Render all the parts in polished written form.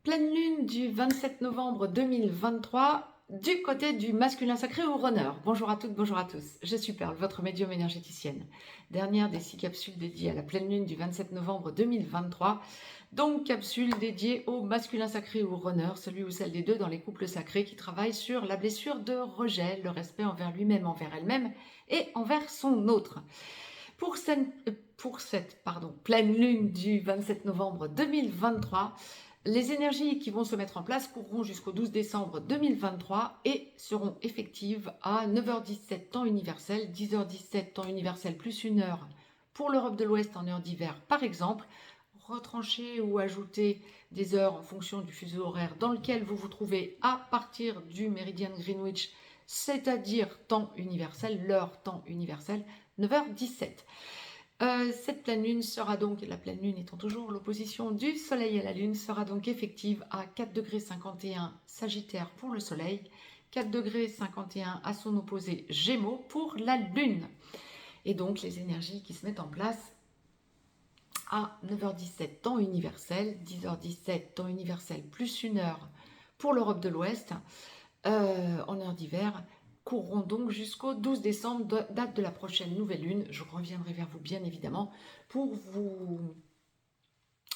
Pleine lune du 27 novembre 2023 du côté du masculin sacré ou runner. Bonjour à toutes, bonjour à tous. Je suis Perle, votre médium énergéticienne. Dernière des 6 capsules dédiées à la pleine lune du 27 novembre 2023. Donc capsule dédiée au masculin sacré ou runner, celui ou celle des deux dans les couples sacrés qui travaillent sur la blessure de rejet, le respect envers lui-même, envers elle-même et envers son autre. Pour cette pleine lune du 27 novembre 2023, les énergies qui vont se mettre en place courront jusqu'au 12 décembre 2023 et seront effectives à 9h17 temps universel, 10h17 temps universel plus 1 heure pour l'Europe de l'Ouest en heure d'hiver par exemple. Retrancher ou ajouter des heures en fonction du fuseau horaire dans lequel vous vous trouvez à partir du méridien de Greenwich, c'est-à-dire temps universel, l'heure temps universel, 9h17. Cette pleine lune sera donc, la pleine lune étant toujours l'opposition du soleil à la lune, sera donc effective à 4,51 Sagittaire pour le soleil, 4,51 à son opposé Gémeaux pour la lune. Et donc les énergies qui se mettent en place à 9h17 temps universel, 10h17 temps universel plus 1 heure pour l'Europe de l'Ouest, en heure d'hiver, courront donc jusqu'au 12 décembre, date de la prochaine nouvelle lune. Je reviendrai vers vous bien évidemment pour vous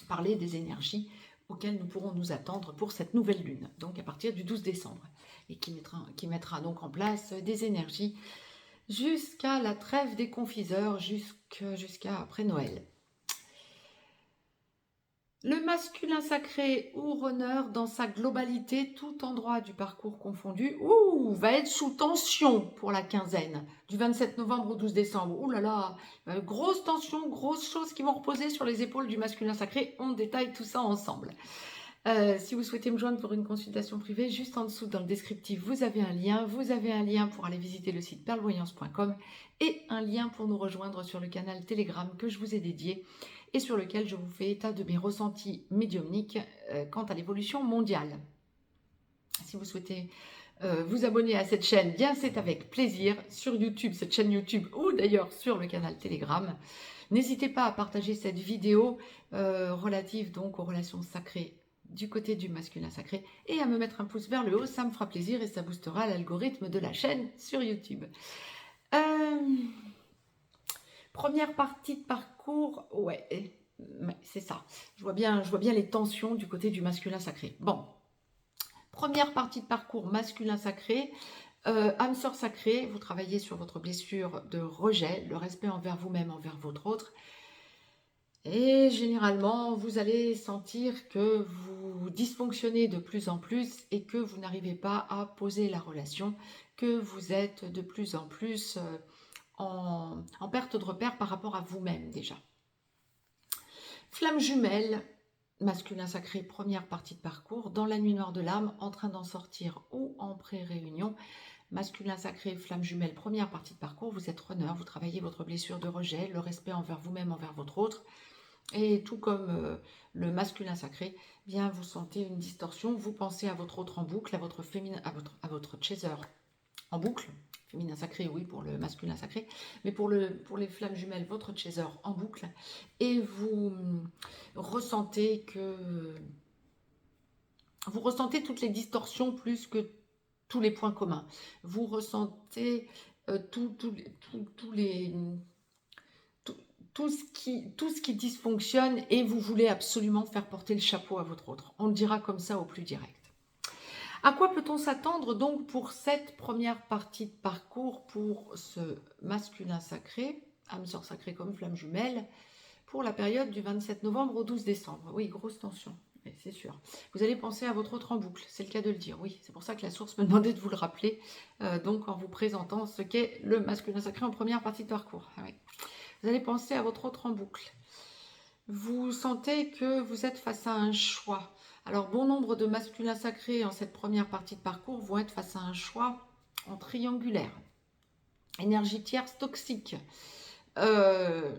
parler des énergies auxquelles nous pourrons nous attendre pour cette nouvelle lune, donc à partir du 12 décembre, et qui mettra donc en place des énergies jusqu'à la trêve des confiseurs, jusqu'à après Noël. Le masculin sacré ou runner dans sa globalité, tout endroit du parcours confondu, va être sous tension pour la quinzaine du 27 novembre au 12 décembre. Ouh là là, grosse tension, grosses choses qui vont reposer sur les épaules du masculin sacré. On détaille tout ça ensemble. Si vous souhaitez me joindre pour une consultation privée, juste en dessous dans le descriptif, vous avez un lien. Vous avez un lien pour aller visiter le site perlevoyance.com et un lien pour nous rejoindre sur le canal Telegram que je vous ai dédié et sur lequel je vous fais état de mes ressentis médiumniques quant à l'évolution mondiale. Si vous souhaitez vous abonner à cette chaîne, bien c'est avec plaisir sur YouTube, cette chaîne YouTube, ou d'ailleurs sur le canal Telegram. N'hésitez pas à partager cette vidéo relative donc aux relations sacrées du côté du masculin sacré et à me mettre un pouce vers le haut, ça me fera plaisir et ça boostera l'algorithme de la chaîne sur YouTube. Première partie de parcours, ouais, c'est ça. Je vois bien les tensions du côté du masculin sacré. Bon, première partie de parcours masculin sacré, âme sœur sacrée, vous travaillez sur votre blessure de rejet, le respect envers vous-même, envers votre autre. Et généralement, vous allez sentir que vous dysfonctionnez de plus en plus et que vous n'arrivez pas à poser la relation, que vous êtes de plus en plus en perte de repère par rapport à vous-même déjà. Flamme jumelle, masculin sacré, première partie de parcours, dans la nuit noire de l'âme, en train d'en sortir ou en pré-réunion. Masculin sacré, flamme jumelle, première partie de parcours, vous êtes runner, vous travaillez votre blessure de rejet, le respect envers vous-même, envers votre autre. Et tout comme le masculin sacré, bien vous sentez une distorsion, vous pensez à votre autre en boucle, à votre féminin, à votre chaser en boucle, féminin sacré, oui, pour le masculin sacré, mais pour les flammes jumelles, votre chaser en boucle, et vous ressentez toutes les distorsions plus que tous les points communs. Vous ressentez tout ce qui dysfonctionne et vous voulez absolument faire porter le chapeau à votre autre. On le dira comme ça au plus direct. À quoi peut-on s'attendre donc pour cette première partie de parcours pour ce masculin sacré, âme sœur sacrée comme flamme jumelle, pour la période du 27 novembre au 12 décembre? Oui, grosse tension, c'est sûr. Vous allez penser à votre autre en boucle, c'est le cas de le dire. Oui, c'est pour ça que la source me demandait de vous le rappeler, donc en vous présentant ce qu'est le masculin sacré en première partie de parcours. Ah oui. Vous allez penser à votre autre en boucle. Vous sentez que vous êtes face à un choix. Alors, bon nombre de masculins sacrés en cette première partie de parcours vont être face à un choix en triangulaire. Énergie tierce toxique. Ça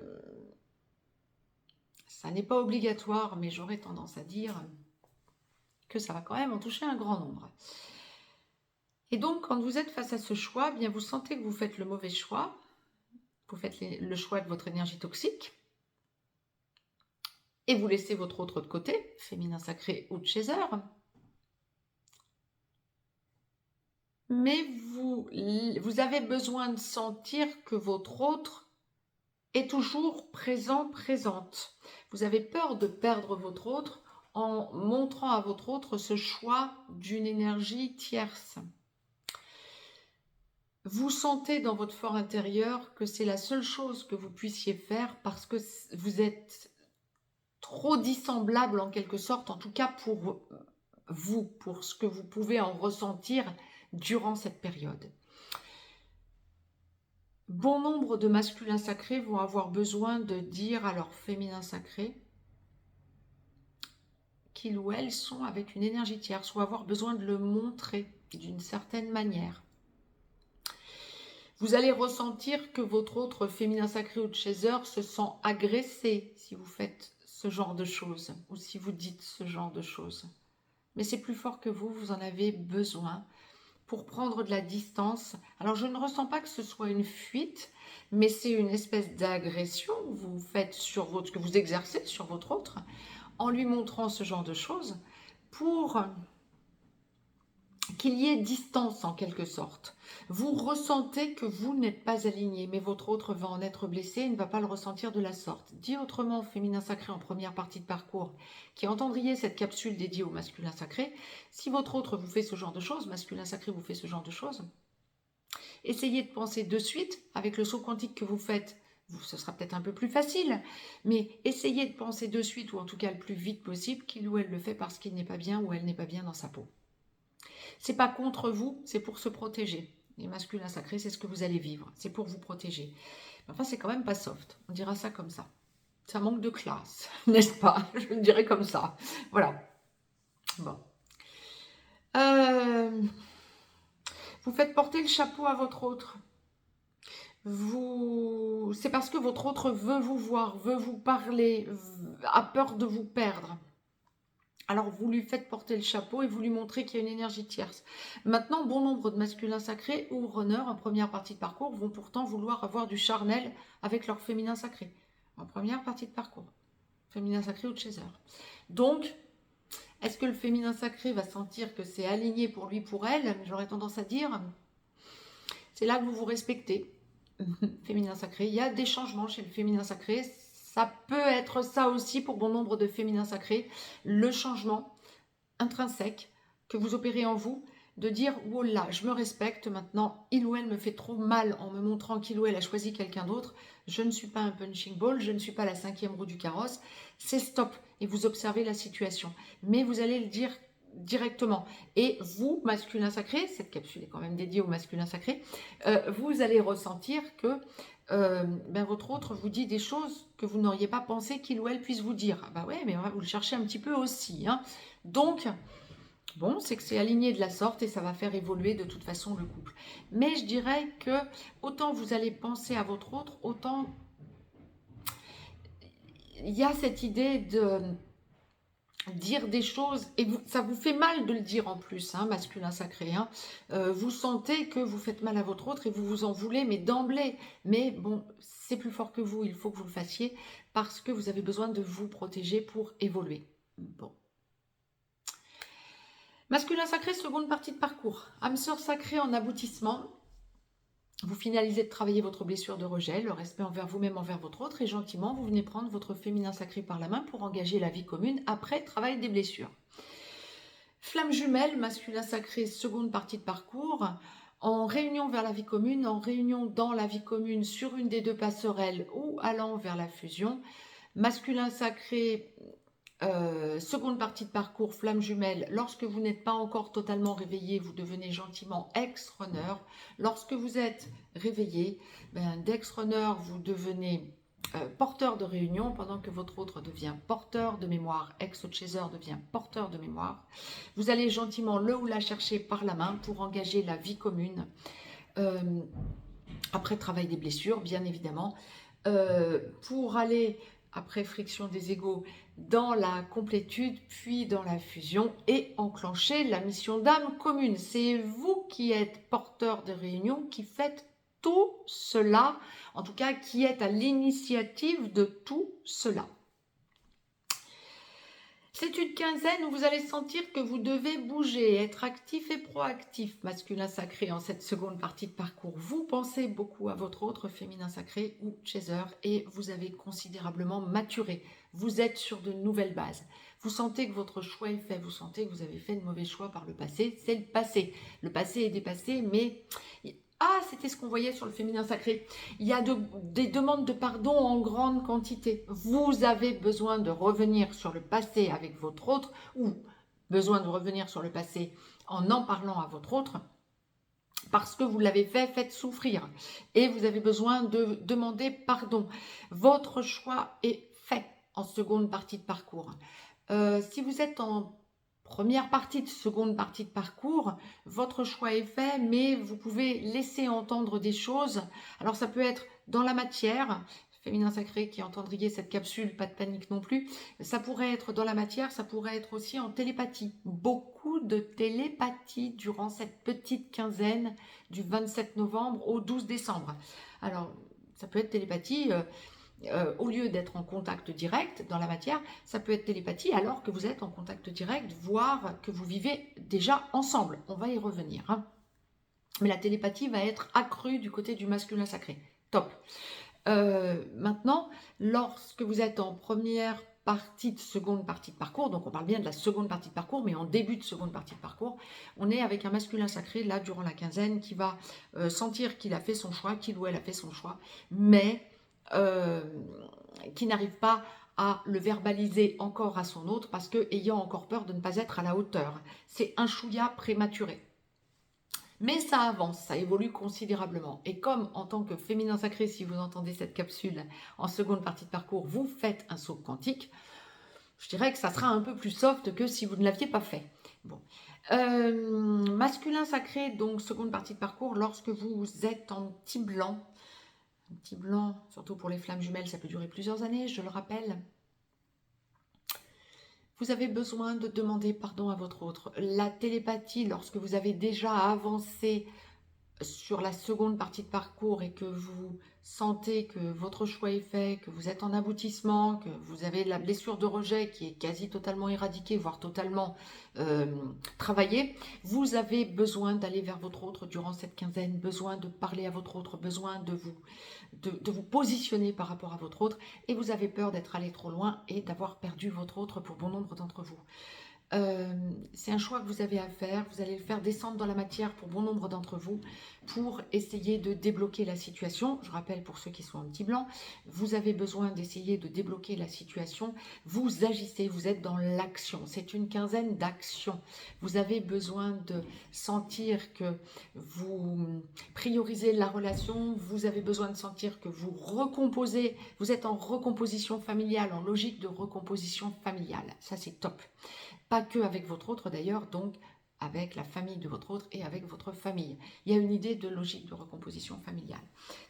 n'est pas obligatoire, mais j'aurais tendance à dire que ça va quand même en toucher un grand nombre. Et donc, quand vous êtes face à ce choix, bien vous sentez que vous faites le mauvais choix. Vous faites le choix de votre énergie toxique. et vous laissez votre autre de côté, féminin sacré ou chaser. Mais vous avez besoin de sentir que votre autre est toujours présent, présente. Vous avez peur de perdre votre autre en montrant à votre autre ce choix d'une énergie tierce. Vous sentez dans votre fort intérieur que c'est la seule chose que vous puissiez faire parce que vous êtes trop dissemblable en quelque sorte, en tout cas pour vous, pour ce que vous pouvez en ressentir durant cette période. Bon nombre de masculins sacrés vont avoir besoin de dire à leur féminin sacré qu'ils ou elles sont avec une énergie tierce, ou avoir besoin de le montrer d'une certaine manière. Vous allez ressentir que votre autre féminin sacré ou de chaser se sent agressé si vous faites ce genre de choses, ou si vous dites ce genre de choses. Mais c'est plus fort que vous en avez besoin pour prendre de la distance. Alors je ne ressens pas que ce soit une fuite, mais c'est une espèce d'agression que vous faites sur votre, que vous exercez sur votre autre, en lui montrant ce genre de choses, pour qu'il y ait distance en quelque sorte. Vous ressentez que vous n'êtes pas aligné, mais votre autre va en être blessé et ne va pas le ressentir de la sorte. Dit autrement, féminin sacré en première partie de parcours, qui entendriez cette capsule dédiée au masculin sacré, si votre autre vous fait ce genre de choses, masculin sacré vous fait ce genre de choses, essayez de penser de suite, avec le saut quantique que vous faites, ce sera peut-être un peu plus facile, mais essayez de penser de suite, ou en tout cas le plus vite possible, qu'il ou elle le fait parce qu'il n'est pas bien ou elle n'est pas bien dans sa peau. C'est pas contre vous, c'est pour se protéger. Les masculins sacrés, c'est ce que vous allez vivre. C'est pour vous protéger. Enfin, c'est quand même pas soft. On dira ça comme ça. Ça manque de classe, n'est-ce pas? Je le dirais comme ça. Voilà. Bon. Vous faites porter le chapeau à votre autre. C'est parce que votre autre veut vous voir, veut vous parler, a peur de vous perdre. Alors, vous lui faites porter le chapeau et vous lui montrez qu'il y a une énergie tierce. Maintenant, bon nombre de masculins sacrés ou runners en première partie de parcours vont pourtant vouloir avoir du charnel avec leur féminin sacré. En première partie de parcours. Féminin sacré ou chaser. Donc, est-ce que le féminin sacré va sentir que c'est aligné pour lui, pour elle? J'aurais tendance à dire, c'est là que vous vous respectez. Féminin sacré, il y a des changements chez le féminin sacré. Ça peut être ça aussi pour bon nombre de féminins sacrés, le changement intrinsèque que vous opérez en vous, de dire « Oh là, je me respecte maintenant, il ou elle me fait trop mal en me montrant qu'il ou elle a choisi quelqu'un d'autre, je ne suis pas un punching ball, je ne suis pas la 5e roue du carrosse, c'est stop » et vous observez la situation. Mais vous allez le dire directement. Et vous, masculin sacré, cette capsule est quand même dédiée au masculin sacré, vous allez ressentir que votre autre vous dit des choses que vous n'auriez pas pensé qu'il ou elle puisse vous dire. Ah bah ouais, mais vous le cherchez un petit peu aussi. Hein. Donc, bon, c'est que c'est aligné de la sorte et ça va faire évoluer de toute façon le couple. Mais je dirais que autant vous allez penser à votre autre, autant il y a cette idée de dire des choses, et ça vous fait mal de le dire en plus, hein, masculin sacré, hein. Vous sentez que vous faites mal à votre autre et vous vous en voulez, mais d'emblée. Mais bon, c'est plus fort que vous, il faut que vous le fassiez, parce que vous avez besoin de vous protéger pour évoluer. Bon. Masculin sacré, seconde partie de parcours. Âme sœur sacrée en aboutissement. Vous finalisez de travailler votre blessure de rejet, le respect envers vous-même, envers votre autre, et gentiment, vous venez prendre votre féminin sacré par la main pour engager la vie commune après travail des blessures. Flamme jumelle, masculin sacré, seconde partie de parcours, en réunion vers la vie commune, en réunion dans la vie commune sur une des deux passerelles ou allant vers la fusion. Masculin sacré, seconde partie de parcours, flamme jumelle, lorsque vous n'êtes pas encore totalement réveillé, vous devenez gentiment ex-runner. Lorsque vous êtes réveillé, d'ex-runner, vous devenez porteur de réunion, pendant que votre autre devient porteur de mémoire, ex-chaser devient porteur de mémoire. Vous allez gentiment le ou la chercher par la main pour engager la vie commune, après travail des blessures, bien évidemment, pour aller, après friction des égos, dans la complétude, puis dans la fusion, et enclencher la mission d'âme commune. C'est vous qui êtes porteur de réunion, qui faites tout cela, en tout cas qui êtes à l'initiative de tout cela. C'est une quinzaine où vous allez sentir que vous devez bouger, être actif et proactif, masculin sacré, en cette seconde partie de parcours. Vous pensez beaucoup à votre autre féminin sacré ou chaser et vous avez considérablement maturé. Vous êtes sur de nouvelles bases. Vous sentez que votre choix est fait, vous sentez que vous avez fait de mauvais choix par le passé. C'est le passé. Le passé est dépassé, mais... Ah, c'était ce qu'on voyait sur le féminin sacré. Il y a des demandes de pardon en grande quantité. Vous avez besoin de revenir sur le passé avec votre autre ou besoin de revenir sur le passé en parlant à votre autre parce que vous l'avez fait souffrir et vous avez besoin de demander pardon. Votre choix est fait en seconde partie de parcours. Si vous êtes en première partie de seconde partie de parcours, votre choix est fait, mais vous pouvez laisser entendre des choses. Alors ça peut être dans la matière, féminin sacré qui entendriez cette capsule, pas de panique non plus. Ça pourrait être dans la matière, ça pourrait être aussi en télépathie. Beaucoup de télépathie durant cette petite quinzaine du 27 novembre au 12 décembre. Alors ça peut être télépathie... au lieu d'être en contact direct dans la matière, ça peut être télépathie alors que vous êtes en contact direct, voire que vous vivez déjà ensemble. On va y revenir. Hein. Mais la télépathie va être accrue du côté du masculin sacré. Top. Maintenant, lorsque vous êtes en première partie de seconde partie de parcours, donc on parle bien de la seconde partie de parcours, mais en début de seconde partie de parcours, on est avec un masculin sacré, là, durant la quinzaine, qui va sentir qu'il a fait son choix, qu'il ou elle a fait son choix, mais qui n'arrive pas à le verbaliser encore à son autre parce que ayant encore peur de ne pas être à la hauteur. C'est un chouïa prématuré. Mais ça avance, ça évolue considérablement. Et comme en tant que féminin sacré, si vous entendez cette capsule en seconde partie de parcours, vous faites un saut quantique, je dirais que ça sera un peu plus soft que si vous ne l'aviez pas fait. Bon. Masculin sacré, donc seconde partie de parcours, lorsque vous êtes en petit blanc, un petit blanc, surtout pour les flammes jumelles, ça peut durer plusieurs années, je le rappelle. Vous avez besoin de demander pardon à votre autre. La télépathie, lorsque vous avez déjà avancé sur la seconde partie de parcours et que vous sentez que votre choix est fait, que vous êtes en aboutissement, que vous avez la blessure de rejet qui est quasi totalement éradiquée, voire totalement travaillée, vous avez besoin d'aller vers votre autre durant cette quinzaine, besoin de parler à votre autre, besoin de vous positionner par rapport à votre autre, et vous avez peur d'être allé trop loin et d'avoir perdu votre autre pour bon nombre d'entre vous. C'est un choix que vous avez à faire, vous allez le faire descendre dans la matière pour bon nombre d'entre vous pour essayer de débloquer la situation. Je rappelle pour ceux qui sont en petit blanc, vous avez besoin d'essayer de débloquer la situation, vous agissez, vous êtes dans l'action, c'est une quinzaine d'actions. Vous avez besoin de sentir que vous priorisez la relation, vous avez besoin de sentir que vous recomposez, vous êtes en recomposition familiale, en logique de recomposition familiale, ça c'est top. Pas que avec votre autre d'ailleurs, donc avec la famille de votre autre et avec votre famille. Il y a une idée de logique de recomposition familiale.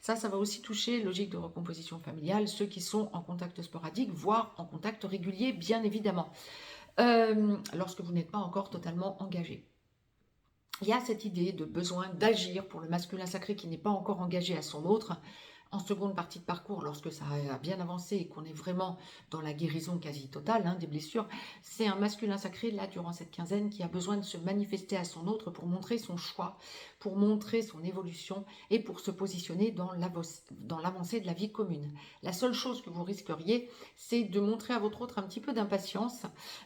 Ça va aussi toucher logique de recomposition familiale, ceux qui sont en contact sporadique, voire en contact régulier, bien évidemment, lorsque vous n'êtes pas encore totalement engagé. Il y a cette idée de besoin d'agir pour le masculin sacré qui n'est pas encore engagé à son autre, en seconde partie de parcours, lorsque ça a bien avancé et qu'on est vraiment dans la guérison quasi totale des blessures, c'est un masculin sacré, là, durant cette quinzaine, qui a besoin de se manifester à son autre pour montrer son choix, pour montrer son évolution et pour se positionner dans l'avancée de la vie commune. La seule chose que vous risqueriez, c'est de montrer à votre autre un petit peu d'impatience,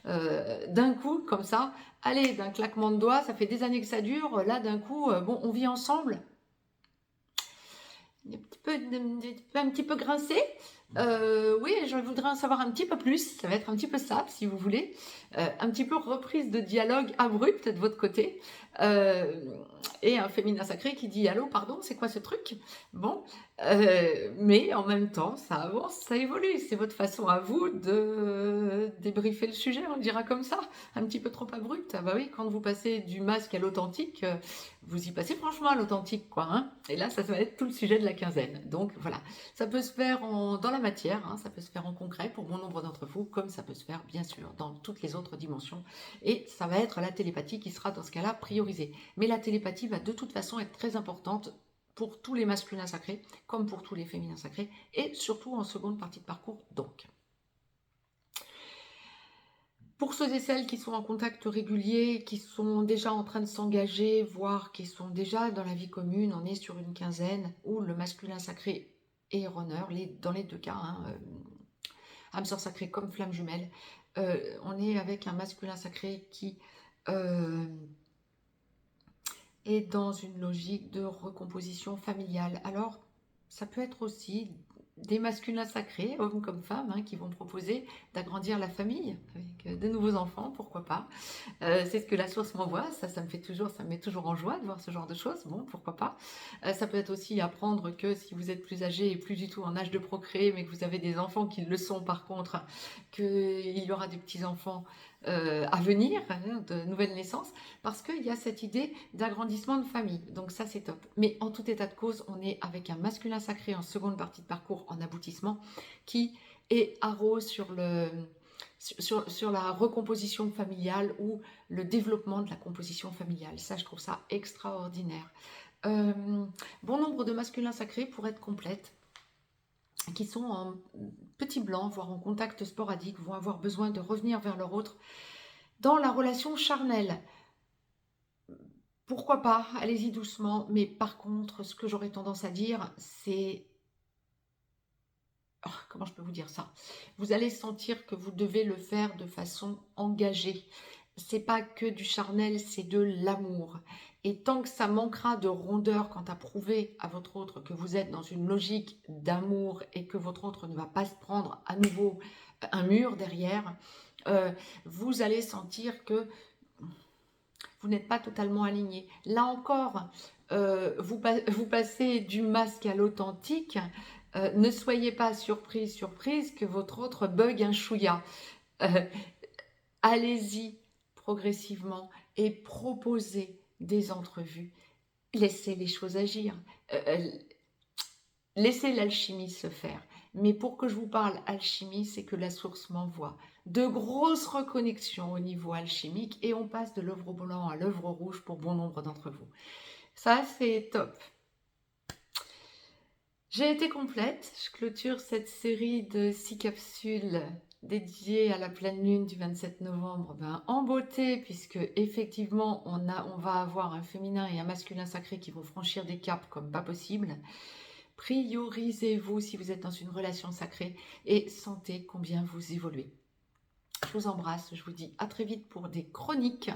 d'un coup, comme ça, allez, d'un claquement de doigts, ça fait des années que ça dure, là, d'un coup, bon, on vit ensemble, un petit peu grincé. Oui, je voudrais en savoir un petit peu plus. Ça va être un petit peu ça, si vous voulez. Un petit peu reprise de dialogue abrupte de votre côté. Et un féminin sacré qui dit « Allô, pardon, c'est quoi ce truc ?» Bon, mais en même temps, ça avance, ça évolue. C'est votre façon à vous de débriefer le sujet, on le dira comme ça. Un petit peu trop abrupt. Ah bah oui, quand vous passez du masque à l'authentique, vous y passez franchement à l'authentique, quoi. Hein, et là, ça va être tout le sujet de la quinzaine. Donc voilà, ça peut se faire dans la matière, ça peut se faire en concret pour bon nombre d'entre vous, comme ça peut se faire, bien sûr, dans toutes les autres dimensions. Et ça va être la télépathie qui sera dans ce cas-là priorisée. Mais la télépathie va de toute façon être très importante pour tous les masculins sacrés, comme pour tous les féminins sacrés, et surtout en seconde partie de parcours, donc. Pour ceux et celles qui sont en contact régulier, qui sont déjà en train de s'engager, voire qui sont déjà dans la vie commune, on est sur une quinzaine, où le masculin sacré et runner, dans les deux cas, hein, âme sœur sacrée comme flamme jumelle, on est avec un masculin sacré qui euh, est dans une logique de recomposition familiale. Alors, ça peut être aussi des masculins sacrés, hommes comme femmes, hein, qui vont proposer d'agrandir la famille avec de nouveaux enfants, pourquoi pas. C'est ce que la source m'envoie, ça me fait toujours, ça me met toujours en joie de voir ce genre de choses, bon, pourquoi pas. Ça peut être aussi apprendre que si vous êtes plus âgé et plus du tout en âge de procréer, mais que vous avez des enfants qui le sont par contre, qu'il y aura des petits-enfants à venir, hein, de nouvelles naissances, parce qu'il y a cette idée d'agrandissement de famille, donc ça c'est top. Mais en tout état de cause, on est avec un masculin sacré en seconde partie de parcours, en aboutissement, qui est haro sur la recomposition familiale ou le développement de la composition familiale. Ça, je trouve ça extraordinaire. Bon nombre de masculins sacrés, pour être complète, qui sont en petit blanc, voire en contact sporadique, vont avoir besoin de revenir vers leur autre dans la relation charnelle. Pourquoi pas, allez-y doucement, mais par contre, ce que j'aurais tendance à dire, c'est... Oh, comment je peux vous dire ça? Vous allez sentir que vous devez le faire de façon engagée. C'est pas que du charnel, c'est de l'amour. Et tant que ça manquera de rondeur quant à prouver à votre autre que vous êtes dans une logique d'amour et que votre autre ne va pas se prendre à nouveau un mur derrière, vous allez sentir que vous n'êtes pas totalement aligné. Là encore, vous passez du masque à l'authentique. Ne soyez pas surprise que votre autre bug un chouïa. Euh, Allez-y progressivement et proposez des entrevues. Laissez les choses agir. Laissez l'alchimie se faire. Mais pour que je vous parle alchimie, c'est que la source m'envoie de grosses reconnexions au niveau alchimique et on passe de l'œuvre blanc à l'œuvre rouge pour bon nombre d'entre vous. Ça, c'est top. J'ai été complète. Je clôture cette série de 6 capsules dédiées à la pleine lune du 27 novembre en beauté, puisque effectivement, on va avoir un féminin et un masculin sacré qui vont franchir des caps comme pas possible. Priorisez-vous si vous êtes dans une relation sacrée et sentez combien vous évoluez. Je vous embrasse, je vous dis à très vite pour des chroniques.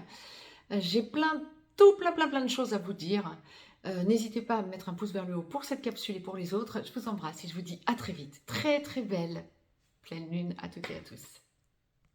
J'ai plein de choses à vous dire. N'hésitez pas à me mettre un pouce vers le haut pour cette capsule et pour les autres. Je vous embrasse et je vous dis à très vite. Très très belle pleine lune à toutes et à tous.